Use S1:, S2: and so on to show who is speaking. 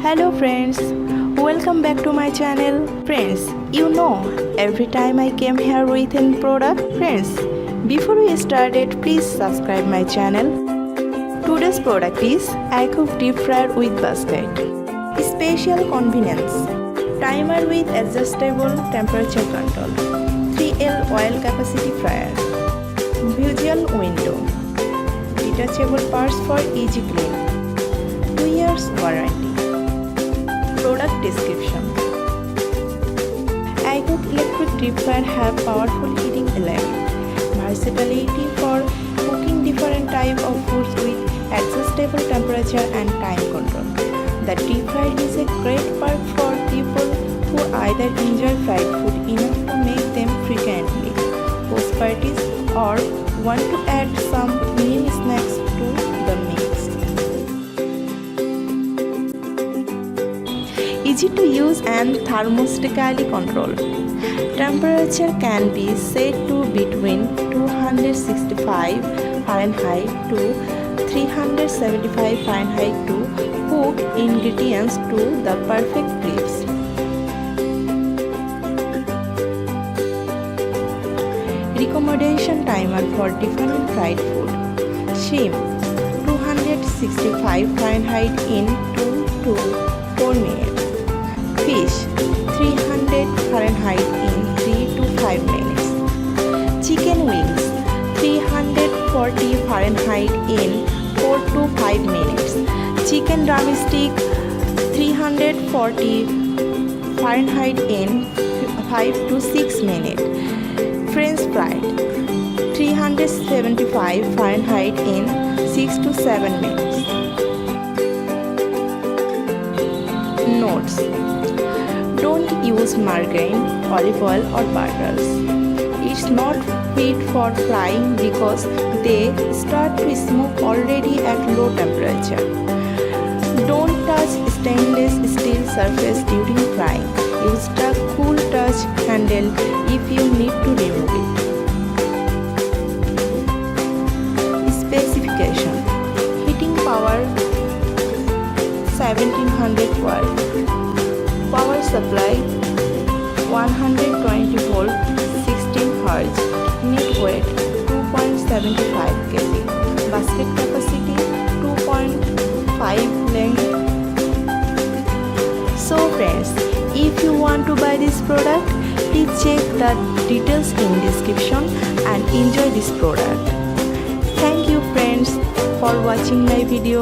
S1: Hello friends, welcome back to my channel. Friends, every time I came here with a product. Friends, before we started, please subscribe my channel. Today's product is Aicok deep fryer with basket. Special convenience. Timer with adjustable temperature control. 3L oil capacity fryer. Visual window. Detachable parts for easy clean. 2 years warranty. Product description. Aicok electric deep fryer have powerful heating element, versatility for cooking different type of foods with adjustable temperature and time control. The deep fryer is a great perk for people who either enjoy fried food enough to make them frequently, host parties, or want to add some mini snacks to the mix. Easy to use and thermostatically controlled. Temperature can be set to between 265 Fahrenheit to 375 Fahrenheit to cook ingredients to the perfect crisp. Recommendation timer for different fried food. Shrimp 265 Fahrenheit in 2 to 4 minutes. Fish 300 Fahrenheit in 3 to 5 minutes. Chicken wings 340 Fahrenheit in 4 to 5 minutes. Chicken drumstick 340 Fahrenheit in 5 to 6 minutes. French fries 375 Fahrenheit in 6 to 7 minutes. Notes: don't use margarine, olive oil or butters. It's not fit for frying because they start to smoke already at low temperature. Don't touch stainless steel surface during frying. Use the cool touch handle if you need to remove it. Specification: heating power 1700 watt. Power supply 120 volt 16 Hz. Net weight 2.75 kg. Basket capacity 2.5 length. So friends, if you want to buy this product, please check the details in description and enjoy this product. Thank you friends for watching my video.